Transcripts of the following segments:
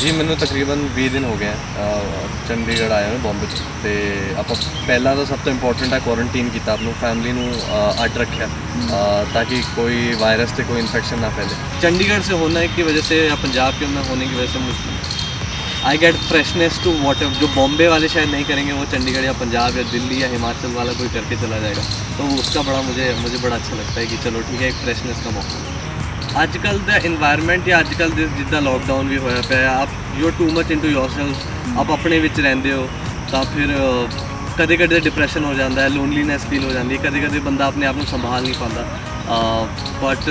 ਜੀ ਮੈਨੂੰ ਤਕਰੀਬਨ 20 ਦਿਨ ਹੋ ਗਏ ਚੰਡੀਗੜ੍ਹ ਆਇਆ ਮੈਂ ਬੰਬੇ ਤੋਂ ਤੇ ਆਪਾਂ ਪਹਿਲਾਂ ਤਾਂ ਸਭ ਤੋਂ ਇੰਪੋਰਟੈਂਟ ਹੈ ਕੁਆਰੰਟਾਈਨ ਕੀਤਾ ਆਪਣੀ ਫੈਮਿਲੀ ਨੂੰ ਅੱਡ ਰੱਖਿਆ ताकि कोई वायरस से कोई इन्फेक्शन ना फैले। चंडीगढ़ से होने की वजह से या पंजाब के में होने की वजह से मुझे I get freshness to what जो बॉम्बे वाले शायद नहीं करेंगे वो चंडीगढ़ या पंजाब या दिल्ली या हिमाचल वाला कोई करके चला जाएगा, तो उसका बड़ा मुझे बड़ा अच्छा लगता है कि चलो ठीक है एक फ्रेशनेस का मौका। अजकल द इन्वायरमेंट या अजकल जिदा लॉकडाउन भी होया पिया आप you are too much into yourself आप अपने विच रहिंदे हो तो फिर कदे कदे डिप्रैशन हो जाता है, लोनलीनैस फील हो जाती है, कदे कदे बंदा अपने आप को संभाल नहीं पाता। बट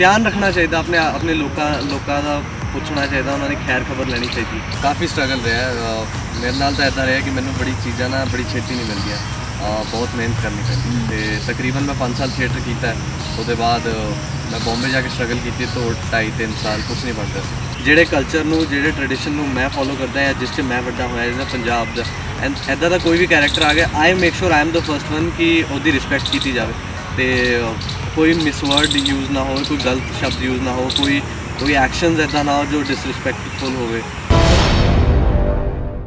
ध्यान रखना चाहिए अपने अपने लोगों का पुछना चाहिए, उन्होंने खैर खबर लेनी चाहिए। काफ़ी स्ट्रगल रहा मेरे नाल तो इदा रहा कि मैंने बड़ी चीज़ा ना बड़ी छेती नहीं मिलती, बहुत मेहनत करनी पैंती है। तकरीबन मैं 5 साल थिएटर किया है, उसके बाद मैं बॉम्बे जाके स्ट्रगल की तो 2.5-3 साल कुछ नहीं बनता। ਜਿਹੜੇ ਕਲਚਰ ਨੂੰ ਜਿਹੜੇ ਟ੍ਰੈਡੀਸ਼ਨ ਨੂੰ ਮੈਂ ਫੋਲੋ ਕਰਦਾ ਜਾਂ ਜਿਸ 'ਚ ਮੈਂ ਵੱਡਾ ਹੋਇਆ ਜਿਹੜਾ ਪੰਜਾਬ ਦਾ ਐਂਡ ਇੱਦਾਂ ਦਾ ਕੋਈ ਵੀ ਕੈਰੈਕਟਰ ਆ ਗਿਆ I make sure I am the first one ਕਿ ਉਹਦੀ ਰਿਸਪੈਕਟ ਕੀਤੀ ਜਾਵੇ ਤੇ ਕੋਈ ਮਿਸਵਰਡ ਯੂਜ਼ ਨਾ ਹੋਵੇ, ਕੋਈ ਗਲਤ ਸ਼ਬਦ ਯੂਜ਼ ਨਾ ਹੋ, ਕੋਈ ਐਕਸ਼ਨਸ ਇੱਦਾਂ ਨਾ ਹੋ ਜੋ ਡਿਸਰਿਸਪੈਕਟਫੁਲ ਹੋਵੇ।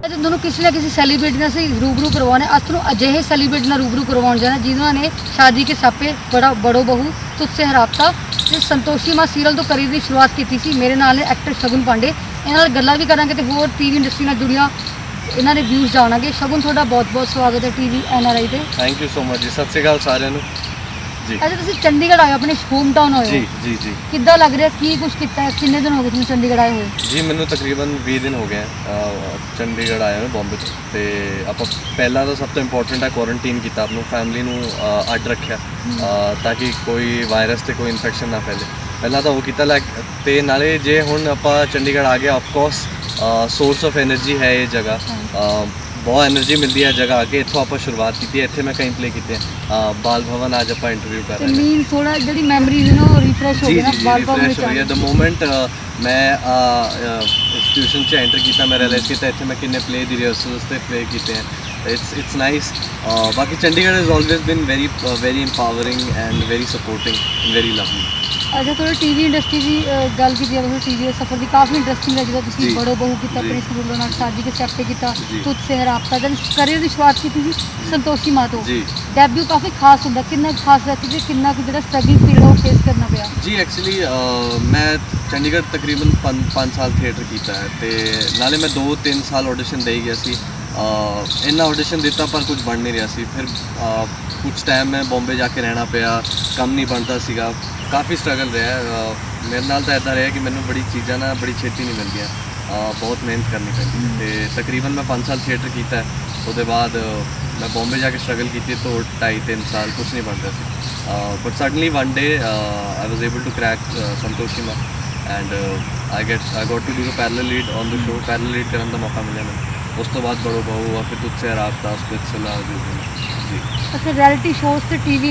ਤੁਹਾਨੂੰ ਕਿਸੇ ਨਾ ਕਿਸੇ ਸੈਲੀਬ੍ਰਿਟੀ ਨਾਲ ਅਸੀਂ रूबरू करवाने आज ਤੁਹਾਨੂੰ ਅਜਿਹੇ ਸੈਲੀਬ੍ਰਿਟੀ ਨਾਲ रूबरू करवाਉਣ ਜਾਣਾ ਜਿਨ੍ਹਾਂ ਨੇ शादी के सापे बड़ो बहू तुझसे हराबता ਤੇ ਸੰਤੋਸ਼ੀ ਮਾਂ ਸੀਰੀਅਲ ਤੋਂ ਕਰੀਅਰ ਦੀ ਸ਼ੁਰੂਆਤ ਕੀਤੀ ਸੀ। ਮੇਰੇ ਨਾਲ ਐਕਟਰ ਸ਼ਗੁਨ ਪਾਂਡੇ, ਇਹਨਾਂ ਨਾਲ ਗੱਲਾਂ ਵੀ ਕਰਾਂਗੇ ਤੇ ਹੋਰ ਟੀਵੀ ਇੰਡਸਟਰੀ ਨਾਲ ਜੁੜੀਆਂ ਇਹਨਾਂ ਦੇ ਵਿਊਜ਼ ਜਾਣਾਂਗੇ। ਸ਼ਗੁਨ ਤੁਹਾਡਾ ਬਹੁਤ ਸਵਾਗਤ ਹੈ ਟੀਵੀ NRI ਤੇ। ਥੈਂਕ ਯੂ ਸੋ ਮਚ ਜੀ, ਸਤਿ ਸ਼੍ਰੀ ਅਕਾਲ ਸਾਰਿਆਂ ਨੂੰ ਜੀ। ਅੱਛਾ ਤੁਸੀਂ ਚੰਡੀਗੜ੍ਹ ਆਏ ਆਪਣੇ ਹੋਮ ਟਾਊਨ ਹੋਏ ਜੀ ਜੀ ਜੀ ਕਿੱਦਾਂ ਲੱਗ ਰਿਹਾ, ਕੀ ਕੁਝ ਕੀਤਾ ਹੈ, ਕਿੰਨੇ ਦਿਨ ਹੋ ਗਏ ਤੁਹਾਨੂੰ ਚੰਡੀਗੜ੍ਹ ਆਏ ਹੋਏ? ਜੀ ਮੈਨੂੰ ਤਕਰੀਬਨ 20 ਦਿਨ ਹੋ ਗਏ ਚੰਡੀਗੜ੍ਹ ਆਇਆ ਮੈਂ ਬੰਬੇ ਤੋਂ ਤੇ ਆਪਾਂ ਪਹਿਲਾਂ ਤਾਂ ਸਭ ਤੋਂ ਇੰਪੋਰਟੈਂਟ ਹੈ ਕੁਆਰੰਟਾਈਨ ਕੀਤਾ ਆਪਣੀ ਫੈਮਿਲੀ ਨੂੰ ਅੱਡ ਰੱਖਿਆ ताकि कोई वायरस से कोई इन्फेक्शन ना फैले। पहला तो वो किया तो नाले जे हुण आपां चंडीगढ़ आ गया ऑफकोर्स सोर्स ऑफ एनर्जी है ये जगह, बहुत एनर्जी मिलती है जगह आके। इत्थों आप शुरुआत की है, इत्थे मैं कई प्ले किए बाल भवन आज आप इंटरव्यू कर रहे हैं। थोड़ा जी मैमरीज ने रिफ्रेश हो गई बाल भवन हो रही है। द मोमेंट मैं इंस्टीट्यूशन से एंटर किया मैं रियलाइज़ किया इत्थे मैं किन्ने प्ले दी रिहर्सल्स से प्ले किए हैं। It's nice. बाकी Chandigarh has always been very empowering and very supporting and very lovely. अच्छा थोड़ा टीवी इंडस्ट्री की गल की टीवी के सफर की काफ़ी इंटरेस्टिंग लगी तुसीं बड़ो बहू किया अपने स्कूलों नाल शादी के स्टैप किया तुझसे हराबता जब करियर की शुरुआत की थी संतोषी मां तो डेब्यू काफ़ी खास होंगे कितना खास रहती है कितना कुछ जो स्ट्रगल पीरियड वो फेस करना पाया? जी एक्चुअली मैं चंडीगढ़ तकरीबन 5 साल थिएटर किया है तो नाले मैं 2-3 साल ऑडिशन दे गया सी। इन्ना ऑडिशन दिता पर कुछ बन नहीं रहा सी। फिर कुछ टाइम मैं बॉम्बे जाके रहना पाया, कम नहीं बनता सीगा, काफ़ी स्ट्रगल रहा मेरे नाल तो इदा रहा कि मैंने बड़ी चीज़ा ना बड़ी छेती नहीं मिलती, बहुत मेहनत करनी पैंती तो तकरीबन मैं 5 साल थिएटर किया है उसके बाद मैं बॉम्बे जाके स्ट्रगल की तो 2.5-3 साल कुछ नहीं बनता सी। But suddenly one day I was able to crack Santoshi Maa and I got to do the parallel lead on the show. Parallel lead करने का मौका मिला मैंने, उस तो बाद बड़ो बहू हुआ, फिर तुझसे राबता उस जी। अच्छा रियलिटी शोज से टीवी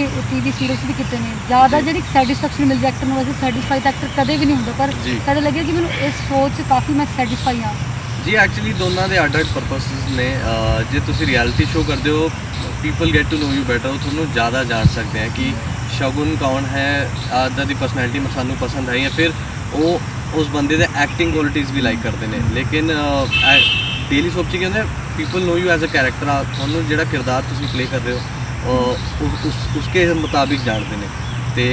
सीरीज भी कितने ने ज़्यादा जी सैटिस्फैक्शन मिलती है एक्टर वैसे सैटिस्फाई तो एक्टर कदे भी नहीं होंगे पर कदे लगे कि मैं इस शो से काफ़ी मैं सैटिस्फाई हाँ जी। एक्चुअली दोनों के अड अड परपसिस ने जे तुम रियलिटी शो करते हो people get to know you better, वो थोड़ा ज़्यादा जान सकते हैं कि शगुन कौन है, अदा की पर्सनैलिटी मैं सानू पसंद आई है, फिर वो उस बंदे के एक्टिंग क्वालिटीज़ भी लाइक करते हैं। लेकिन डेली सोप च कहते people know you as a character, थोड़ा जो किरदार तुम प्ले कर रहे हो उसके मुताबिक जानते हैं तो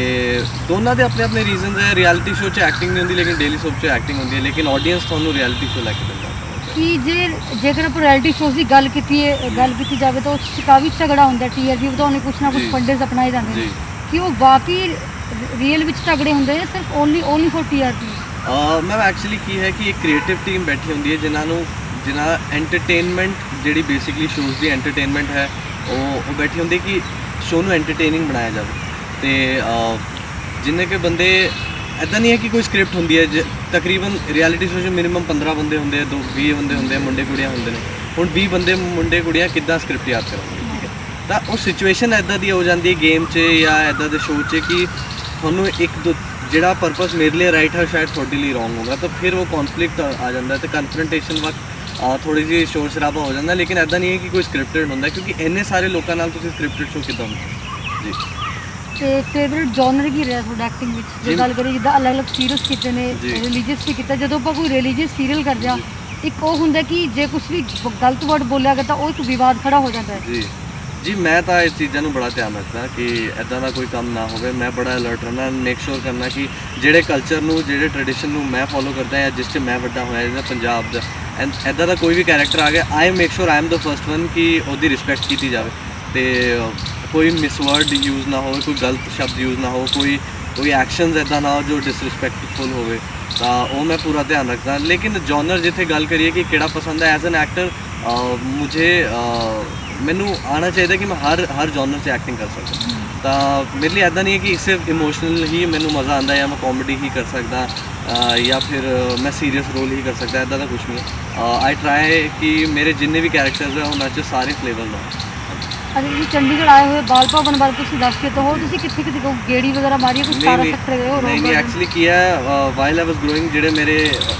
दोनों के अपने अपने रीजन है। रियलिटी शो च एक्टिंग नहीं होंगी लेकिन डेली सोप च एक्टिंग होंगी है, लेकिन ऑडियंस थोड़ा रियलिटी शो लैके दिंदा कि जेकर आप रियलिटी शोज की गल की जाए तो काफ़ी झगड़ा होंगे TRP बताने कुछ ना कुछ फंडेज अपनाए जाते हैं कि वो वाकई रियल में झगड़े होंगे सिर्फ only for TRP? Ma'am actually की है कि एक क्रिएटिव टीम बैठी होंगी है जिन्होंने एंटरटेनमेंट जी बेसिकली शोज़ की एंटरटेनमेंट है वो बैठी होंगी कि शो में एंटरटेनिंग बनाया जाए तो जिन्ने के बंदे ऐसा नहीं है कि कोई स्क्रिप्ट होंगी है। तकरीबन रियलिटी शो मिनिमम 15 बंदे होंगे, 20 बंदे होंगे, मुंडे कुड़ियाँ होंगे ने। हुण 20 बंदे मुंडे कुड़ियाँ किद्दां स्क्रिप्ट याद करेंगे, ठीक है? तो वो सिचुएशन ऐदा दी हो जाती है गेम च या ऐदा दे शो च कि थोनों एक दो जिहड़ा पर्पस मेरे लिए राइट है शायद थोड़े लिए रॉन्ग होगा, तो फिर वो कॉन्फ्लिक्ट आ जाता है तो कन्फ्रंटेशन वक्त थोड़ी जी शोर शराबा हो जाता है। लेकिन ऐसा नहीं है कि कोई स्क्रिप्टेड होंगे क्योंकि इन्ने सारे लोगों नाल तुसीं स्क्रिप्टेड शो किद्दां होंदा जी। ਤੇ ਫੇਵਰਿਟ ਜਨਰ ਕੀ ਰਿਹਾ ਤੁਹਾਡਾ ਐਕਟਿੰਗ ਵਿੱਚ ਜੇ ਜੀ। ਗੱਲ ਕਰੀਏ ਜਿੱਦਾਂ ਅਲੱਗ-ਅਲੱਗ ਸੀਰੀਅਲਸ ਕੀਤੇ ਨੇ ਜੀ। ਰਿਲੀਜੀਅਸ ਵੀ ਕੀਤਾ ਜਦੋਂ ਆਪਾਂ ਕੋਈ ਰਿਲੀਜੀਅਸ ਸੀਰੀਅਲ ਕਰਦੇ ਹਾਂ ਇੱਕ ਉਹ ਹੁੰਦਾ ਕਿ ਜੇ ਕੁਝ ਵੀ ਗਲਤ ਵਰਡ ਬੋਲਿਆ ਗਿਆ ਤਾਂ ਉਹ ਇੱਕ ਵਿਵਾਦ ਖੜਾ ਹੋ ਜਾਂਦਾ ਹੈ ਜੀ ਜੀ ਮੈਂ ਤਾਂ ਇਸ ਚੀਜ਼ਾਂ ਨੂੰ ਬੜਾ ਧਿਆਨ ਰੱਖਦਾ ਕਿ ਐਦਾਂ ਦਾ ਕੋਈ ਕੰਮ ਨਾ ਹੋਵੇ। ਮੈਂ ਬੜਾ ਅਲਰਟ ਰਹਿੰਦਾ, ਮੇਕ ਸ਼ੋਰ ਕਰਨਾ ਕਿ ਜਿਹੜੇ ਕਲਚਰ ਨੂੰ ਜਿਹੜੇ ਟ੍ਰੈਡੀਸ਼ਨ ਨੂੰ ਮੈਂ ਫੋਲੋ ਕਰਦਾ ਜਾਂ ਜਿਸ 'ਚ ਮੈਂ ਵੱਡਾ ਹੋਇਆ ਜਿੱਦਾਂ ਪੰਜਾਬ ਦਾ ਐਦਾਂ ਦਾ ਕੋਈ ਵੀ ਕੈਰੈਕਟਰ ਆ ਗਿਆ I make sure I am the first one ਕਿ ਉਹਦੀ ਰਿਸਪੈਕਟ ਕੀਤੀ ਜਾਵੇ ਤੇ ਕੋਈ ਮਿਸਵਰਡ ਯੂਜ਼ ਨਾ ਹੋਵੇ, ਕੋਈ ਗਲਤ ਸ਼ਬਦ ਯੂਜ਼ ਨਾ ਹੋ, ਕੋਈ ਐਕਸ਼ਨਸ ਐਦਾਂ ਨਾ ਹੋ ਜੋ ਡਿਸਰਿਸਪੈਕਟਫੁਲ ਹੋਵੇ ਤਾਂ ਉਹ ਮੈਂ ਪੂਰਾ ਧਿਆਨ ਰੱਖਦਾ। ਲੇਕਿਨ ਜਨਰ ਜਿੱਥੇ ਗੱਲ ਕਰੀਏ ਕਿ ਕਿਹੜਾ ਪਸੰਦ ਹੈ ਐਜ਼ ਐਨ ਐਕਟਰ ਮੈਨੂੰ ਆਉਣਾ ਚਾਹੀਦਾ ਕਿ ਮੈਂ ਹਰ ਜਨਰ 'ਚ ਐਕਟਿੰਗ ਕਰ ਸਕਦਾ ਤਾਂ ਮੇਰੇ ਲਈ ਐਦਾਂ ਨਹੀਂ ਹੈ ਕਿ ਸਿਰਫ ਇਮੋਸ਼ਨਲ ਹੀ ਮੈਨੂੰ ਮਜ਼ਾ ਆਉਂਦਾ ਜਾਂ ਮੈਂ ਕਾਮੇਡੀ ਹੀ ਕਰ ਸਕਦਾ ਜਾਂ ਫਿਰ ਮੈਂ ਸੀਰੀਅਸ ਰੋਲ ਹੀ ਕਰ ਸਕਦਾ ਐਦਾਂ ਦਾ ਕੁਝ ਨਹੀਂ ਹੈ। ਆਈ ਟਰਾਈ ਕਿ ਮੇਰੇ ਜਿੰਨੇ ਵੀ ਕੈਰੈਕਟਰਸ ਹੈ ਉਹਨਾਂ 'ਚ ਸਾਰੇ ਫਲੇਵਰ ਹੋਣ। ਅਜੇ ਤੁਸੀਂ ਚੰਡੀਗੜ੍ਹ ਆਏ ਹੋਏ ਬਾਲ ਭਵਨ ਬਾਰੇ ਤੁਸੀਂ ਦੱਸ ਕੇ ਤਾਂ ਹੋ ਤੁਸੀਂ ਕਿੱਥੇ ਕਿੱਥੇ ਕੋ ਗੇੜੀ ਵਗੈਰਾ ਮਾਰੀ ਕੁਝ ਸਾਰਾ ਸੈਕਟਰ ਗਏ ਹੋ ਨਹੀਂ ਐਕਚੁਅਲੀ ਕੀ ਹੈ ਵਾਈਲ ਆਈ ਵਾਸ ਗਰੋਇੰਗ ਜਿਹੜੇ ਮੇਰੇ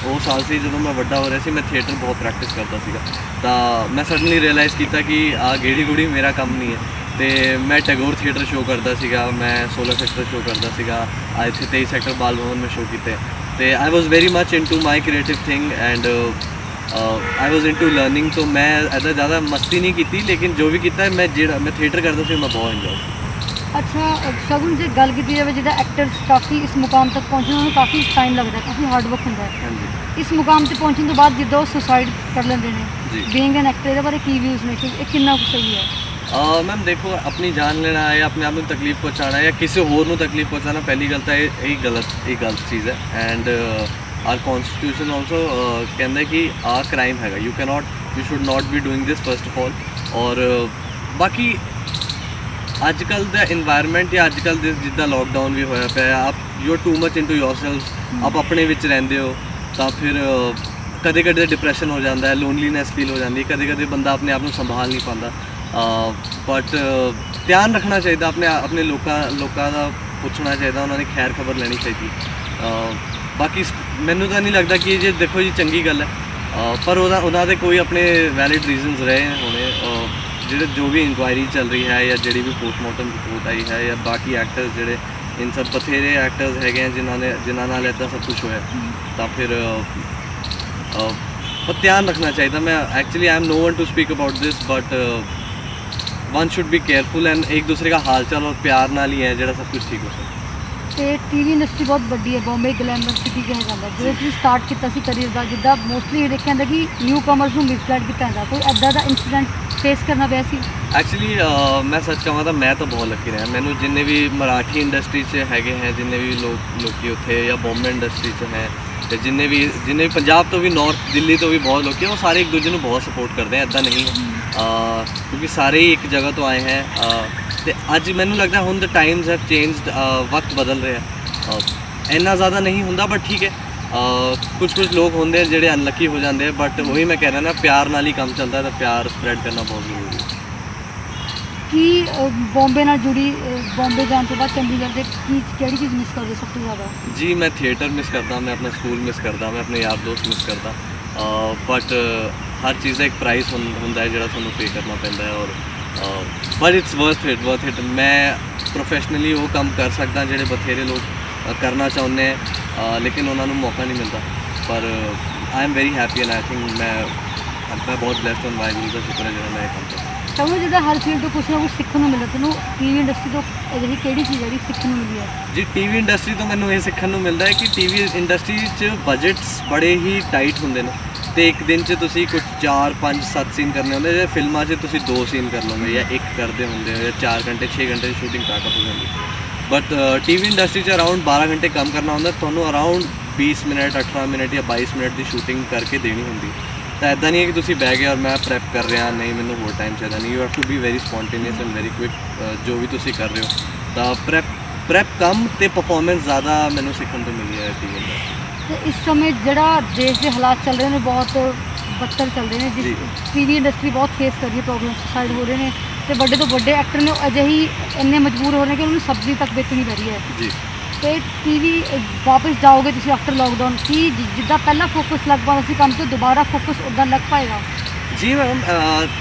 ਉਹ ਸਾਲ ਸੀ ਜਦੋਂ ਮੈਂ ਵੱਡਾ ਹੋ ਰਿਹਾ ਸੀ ਮੈਂ ਥੀਏਟਰ ਬਹੁਤ ਪ੍ਰੈਕਟਿਸ ਕਰਦਾ ਸੀਗਾ ਤਾਂ ਮੈਂ ਸਡਨਲੀ ਰਿਅਲਾਈਜ਼ ਕੀਤਾ ਕਿ ਆ ਗੇੜੀ ਗੁੜੀ ਮੇਰਾ ਕੰਮ ਨਹੀਂ ਹੈ ਤੇ ਮੈਂ ਟੈਗੋਰ ਥੀਏਟਰ ਸ਼ੋਅ ਕਰਦਾ ਸੀਗਾ, ਮੈਂ 16 ਸੈਕਟਰ ਸ਼ੋਅ ਕਰਦਾ ਸੀਗਾ, ਇੱਥੇ 23 ਸੈਕਟਰ ਬਾਲ ਭਵਨ ਮੈਂ ਸ਼ੋਅ ਕੀਤੇ ਤੇ I was very much into my creative thing and I was into learning ਤੋਂ ਮੈਂ ਇੱਦਾਂ ਜ਼ਿਆਦਾ ਮਸਤੀ ਨਹੀਂ ਕੀਤੀ ਲੇਕਿਨ ਜੋ ਵੀ ਕੀਤਾ ਮੈਂ ਥੀਏਟਰ ਕਰਦਾ ਸੀ ਮੈਂ ਬਹੁਤ ਇੰਜੋਏ। ਅੱਛਾ ਸ਼ਗੁਨ ਜੇ ਗੱਲ ਕੀਤੀ ਜਾਵੇ ਜਿਹਦਾ ਐਕਟਰਸ ਕਾਫੀ ਇਸ ਮੁਕਾਮ ਤੱਕ ਪਹੁੰਚਣ ਨੂੰ ਕਾਫੀ ਟਾਈਮ ਲੱਗਦਾ ਕਾਫੀ ਹਾਰਡ ਵਰਕ ਹੁੰਦਾ ਹੈ ਹਾਂਜੀ ਇਸ ਮੁਕਾਮ ਤੇ ਪਹੁੰਚਣ ਤੋਂ ਬਾਅਦ ਜਿੱਦਾਂ ਉਹ ਸੁਸਾਈਡ ਕਰ ਲੈਂਦੇ ਨੇ ਜੀ। ਬੀਇੰਗ ਐਨ ਐਕਟਰ ਇਹਦੇ ਬਾਰੇ ਕੀ ਵਿਊਜ਼ ਨੇ ਕਿ ਇਹ ਕਿੰਨਾ ਕੁ ਸਹੀ ਹੈ? ਮੈਮ ਦੇਖੋ ਆਪਣੀ ਜਾਨ ਲੈਣਾ ਹੈ ਆਪਣੇ ਆਪ ਨੂੰ ਤਕਲੀਫ ਪਹੁੰਚਾਉਣਾ ਹੈ ਜਾਂ ਕਿਸੇ ਹੋਰ ਨੂੰ ਤਕਲੀਫ ਪਹੁੰਚਾਉਣਾ ਪਹਿਲੀ ਗੱਲ ਤਾਂ ਇਹ ਗਲਤ ਚੀਜ਼ ਹੈ ਐਂਡ ਆਰ ਕਨਸਟੀਟਿਊਸ਼ਨ ਆਲਸੋ ਕਹਿੰਦਾ ਕਿ ਆ ਕ੍ਰਾਈਮ ਹੈਗਾ you should not be doing this first of all ਔਰ ਬਾਕੀ ਅੱਜ ਕੱਲ੍ਹ ਦਾ ਇਨਵਾਇਰਨਮੈਂਟ ਜਾਂ ਅੱਜ ਕੱਲ੍ਹ ਦੇ ਜਿੱਦਾਂ ਲੋਕਡਾਊਨ ਵੀ ਹੋਇਆ ਪਿਆ ਆਪ you are too much into yourself ਆਪ ਆਪਣੇ ਵਿੱਚ ਰਹਿੰਦੇ ਹੋ ਤਾਂ ਫਿਰ ਕਦੇ ਕਦੇ ਡਿਪਰੈਸ਼ਨ ਹੋ ਜਾਂਦਾ ਹੈ ਲੋਨਲੀਨੈਸ ਫੀਲ ਹੋ ਜਾਂਦੀ ਹੈ ਕਦੇ ਬੰਦਾ ਆਪਣੇ ਆਪ ਨੂੰ ਸੰਭਾਲ ਨਹੀਂ ਪਾਉਂਦਾ ਬਟ ਧਿਆਨ ਰੱਖਣਾ ਚਾਹੀਦਾ ਆਪਣੇ ਲੋਕਾਂ ਦਾ ਪੁੱਛਣਾ ਚਾਹੀਦਾ ਉਹਨਾਂ ਦੀ ਖੈਰ ਖਬਰ ਲੈਣੀ ਚਾਹੀਦੀ ਬਾਕੀ ਮੈਨੂੰ ਤਾਂ ਨਹੀਂ ਲੱਗਦਾ ਕਿ ਜੇ ਦੇਖੋ ਜੀ ਚੰਗੀ ਗੱਲ ਹੈ ਪਰ ਉਹਨਾਂ ਦੇ ਕੋਈ ਆਪਣੇ ਵੈਲਿਡ ਰੀਜ਼ਨਸ ਰਹੇ ਹੋਣੇ ਜਿਹੜੇ ਜੋ ਵੀ ਇਨਕੁਆਇਰੀ ਚੱਲ ਰਹੀ ਹੈ ਜਾਂ ਜਿਹੜੀ ਵੀ ਪੋਸਟਮਾਰਟਮ ਰਿਪੋਰਟ ਆਈ ਹੈ ਜਾਂ ਬਾਕੀ ਐਕਟਰਸ ਜਿਹੜੇ ਇਨ ਸਭ ਬਥੇਰੇ ਐਕਟਰਸ ਹੈਗੇ ਆ ਜਿਨ੍ਹਾਂ ਨਾਲ ਇੱਦਾਂ ਸਭ ਕੁਝ ਹੋਇਆ ਤਾਂ ਫਿਰ ਪਰ ਧਿਆਨ ਰੱਖਣਾ ਚਾਹੀਦਾ ਮੈਂ actually I am no one to speak about this but one should be careful and एक दूसरे का हाल चाल और प्यार नाल ही है ਜਿਹੜਾ ਸਭ ਕੁਝ ਠੀਕ ਹੋ ਸਕਦਾ। ਤੇ ਟੀਵੀ ਇੰਡਸਟਰੀ ਬਹੁਤ ਵੱਡੀ ਹੈ ਬੰਬੇ ਗਲੈਮਰ ਸਿਟੀ ਕਿਹਾ ਜਾਂਦਾ ਜਦੋਂ ਤੁਸੀਂ ਸਟਾਰਟ ਕੀਤਾ ਸੀ ਕਰੀਅਰ ਦਾ ਜਿੱਦਾਂ ਮੋਸਟਲੀ ਇਹ ਦੇਖਿਆ ਜਾਂਦਾ ਕਿ ਨਿਊ ਕਮਰਸ ਨੂੰ ਮਿਸਗਾਈਡ ਕੀਤਾ ਜਾਂਦਾ ਕੋਈ ਐਦਾਂ ਦਾ ਇਨਸੀਡੈਂਟ ਫੇਸ ਕਰਨਾ ਪਿਆ ਸੀ? ਐਕਚੁਅਲੀ ਮੈਂ ਸੱਚ ਕਹਾਂ ਤਾਂ ਮੈਂ ਤਾਂ ਬਹੁਤ ਲੱਕੀ ਰਿਹਾ ਮੈਨੂੰ ਜਿੰਨੇ ਵੀ ਮਰਾਠੀ ਇੰਡਸਟਰੀ 'ਚ ਹੈਗੇ ਹੈ ਜਿੰਨੇ ਵੀ ਲੋਕੀ ਉੱਥੇ ਜਾਂ ਬੰਬੇ ਇੰਡਸਟਰੀ 'ਚ ਹੈ ਤੇ ਜਿੰਨੇ ਵੀ ਪੰਜਾਬ ਤੋਂ ਵੀ ਨਾਰਥ ਦਿੱਲੀ ਤੋਂ ਵੀ ਬਹੁਤ ਲੋਕ ਉਹ ਸਾਰੇ ਇੱਕ ਦੂਜੇ ਨੂੰ ਬਹੁਤ ਸਪੋਰਟ ਕਰਦੇ ਆ ਇੱਦਾਂ ਨਹੀਂ ਕਿਉਂਕਿ ਸਾਰੇ ਹੀ ਇੱਕ ਜਗ੍ਹਾ ਤੋਂ ਆਏ ਹੈ ਤੇ ਅੱਜ ਮੈਨੂੰ ਲੱਗਦਾ ਹੁਣ ਦ ਟਾਈਮਸ ਹੈਵ ਚੇਂਜਡ ਵਕਤ ਬਦਲ ਰਿਹਾ ਇੰਨਾ ਜ਼ਿਆਦਾ ਨਹੀਂ ਹੁੰਦਾ ਬਟ ਠੀਕ ਹੈ ਕੁਝ ਲੋਕ ਹੁੰਦੇ ਜਿਹੜੇ ਅਨਲੱਕੀ ਹੋ ਜਾਂਦੇ ਬਟ ਉਹੀ ਮੈਂ ਕਹਿ ਰਿਹਾ ਨਾ ਪਿਆਰ ਨਾਲ ਹੀ ਕੰਮ ਚੱਲਦਾ ਤਾਂ ਪਿਆਰ ਸਪਰੈਡ ਕਰਨਾ ਬਹੁਤ ਜ਼ਰੂਰੀ ਹੈ। ਕੀ ਬੰਬੇ ਨਾਲ ਜੁੜੀ ਬੰਬੇ ਜਾਣ ਤੋਂ ਬਾਅਦ ਚੰਡੀਗੜ੍ਹ ਦੇ ਕਿਹੜੀ ਚੀਜ਼ ਮਿਸ ਕਰਦੇ ਸਭ ਤੋਂ ਜ਼ਿਆਦਾ? ਜੀ ਮੈਂ ਥੀਏਟਰ ਮਿਸ ਕਰਦਾ ਮੈਂ ਆਪਣਾ ਸਕੂਲ ਮਿਸ ਕਰਦਾ ਮੈਂ ਆਪਣੇ ਯਾਰ ਦੋਸਤ ਮਿਸ ਕਰਦਾ ਬਟ ਹਰ ਚੀਜ਼ ਦਾ ਇੱਕ ਪ੍ਰਾਈਸ ਹੁੰਦਾ ਹੈ ਜਿਹੜਾ ਤੁਹਾਨੂੰ ਪੇ ਕਰਨਾ ਪੈਂਦਾ ਹੈ ਔਰ ਬਟ ਇਟਸ ਵਰਥ ਇਟ ਮੈਂ ਪ੍ਰੋਫੈਸ਼ਨਲੀ ਉਹ ਕੰਮ ਕਰ ਸਕਦਾ ਜਿਹੜੇ ਬਥੇਰੇ ਲੋਕ ਕਰਨਾ ਚਾਹੁੰਦੇ ਹੈ ਲੇਕਿਨ ਉਹਨਾਂ ਨੂੰ ਮੌਕਾ ਨਹੀਂ ਮਿਲਦਾ ਪਰ I am very happy and I think ਮੈਂ ਬਹੁਤ ਬਲੈਸਡ ਹਾਂ ਵਾਹਿਗੁਰੂ ਦਾ ਸ਼ੁਕਰ ਹੈ ਜਿਹੜਾ ਮੈਂ ਇਹ ਕੰਮ ਕਰਦਾ। ਤੁਹਾਨੂੰ ਜਿੱਦਾਂ ਹਰ ਫੀਲਡ ਤੋਂ ਕੁਛ ਨਾ ਕੁਛ ਸਿੱਖਣ ਨੂੰ ਮਿਲਦਾ ਤੁਹਾਨੂੰ ਟੀਵੀ ਇੰਡਸਟਰੀ ਤੋਂ ਅਜਿਹੀ ਕਿਹੜੀ ਚੀਜ਼ ਜਿਹੜੀ ਸਿੱਖਣ ਨੂੰ ਮਿਲੀ ਹੈ? ਜੀ ਟੀਵੀ ਇੰਡਸਟਰੀ ਤੋਂ ਮੈਨੂੰ ਇਹ ਸਿੱਖਣ ਨੂੰ ਮਿਲਦਾ ਹੈ ਕਿ ਟੀਵੀ ਇੰਡਸਟਰੀ 'ਚ ਬਜਟਸ ਬੜੇ ਹੀ ਟਾਈਟ ਹੁੰਦੇ ਨੇ ਤੇ ਇੱਕ ਦਿਨ 'ਚ ਤੁਸੀਂ ਕੁਝ 4 5 7 ਸੀਨ ਕਰਨੇ ਹੁੰਦੇ ਜੇ ਫਿਲਮਾਂ 'ਚ ਤੁਸੀਂ 2 ਸੀਨ ਕਰ ਲਓਗੇ ਜਾਂ ਇੱਕ ਕਰਦੇ ਹੁੰਦੇ ਹੋ ਜਾਂ 4 ਘੰਟੇ 6 ਘੰਟੇ ਦੀ ਸ਼ੂਟਿੰਗ ਪੈਕਅਪ ਹੋ ਜਾਂਦੀ ਬਟ ਟੀਵੀ ਇੰਡਸਟਰੀ 'ਚ ਅਰਾਊਂਡ 12 ਘੰਟੇ ਕੰਮ ਕਰਨਾ ਹੁੰਦਾ ਤੁਹਾਨੂੰ ਅਰਾਊਂਡ 20 ਮਿੰਟ 18 ਮਿੰਟ ਜਾਂ 22 ਮਿੰਟ ਦੀ ਸ਼ੂਟਿੰਗ ਕਰਕੇ ਦੇਣੀ ਹੁੰਦੀ ਤਾਂ ਇੱਦਾਂ ਨਹੀਂ ਹੈ ਕਿ ਤੁਸੀਂ ਬਹਿ ਗਏ ਔਰ ਮੈਂ ਪ੍ਰੈਪ ਕਰ ਰਿਹਾ ਨਹੀਂ ਮੈਨੂੰ ਹੋਰ ਟਾਈਮ ਚਾਹੀਦਾ ਨਹੀਂ you have to be very spontaneous and very quick ਜੋ ਵੀ ਤੁਸੀਂ ਕਰ ਰਹੇ ਹੋ ਤਾਂ ਪ੍ਰੈਪ ਕਮ ਤੇ ਪਰਫਾਰਮੈਂਸ ਜ਼ਿਆਦਾ ਮੈਨੂੰ ਸਿੱਖਣ ਤੋਂ ਮਿਲੀ ਹੈ ਟੀਵੀ ਇੰਡਸਟਰੀ। ਤੇ ਇਸ ਸਮੇਂ ਜਿਹੜਾ ਦੇਸ਼ ਦੇ ਹਾਲਾਤ ਚੱਲ ਰਹੇ ਨੇ ਬਹੁਤ ਬੱਤਰ ਚੱਲ ਰਹੇ ਨੇ ਜਿਸ ਟੀਵੀ ਇੰਡਸਟਰੀ ਬਹੁਤ ਫੇਸ ਕਰ ਰਹੀ ਹੈ ਪ੍ਰੋਬਲਮਸ ਸਾਈਡ ਹੋ ਰਹੇ ਨੇ ਤੇ ਵੱਡੇ ਤੋਂ ਵੱਡੇ ਐਕਟਰ ਨੇ ਅਜੇ ਹੀ ਇੰਨੇ ਮਜਬੂਰ ਹੋ ਰਹੇ ਨੇ ਕਿ ਉਹਨਾਂ ਨੂੰ ਸਬਜ਼ੀ ਤੱਕ ਵੇਚਣੀ ਪੈ ਰਹੀ ਹੈ ਜੀ ਤੇ ਟੀਵੀ ਵਾਪਸ ਜਾਓਗੇ ਤੁਸੀਂ ਆਫਟਰ ਲੋਕਡਾਊਨ ਕੀ ਜਿੱਦਾਂ ਪਹਿਲਾਂ ਫੋਕਸ ਲੱਗ ਪਾਉਂਦਾ ਸੀ ਕੰਮ ਤੋਂ ਦੁਬਾਰਾ ਫੋਕਸ ਉੱਦਾਂ ਲੱਗ ਪਾਏਗਾ? ਜੀ ਮੈਮ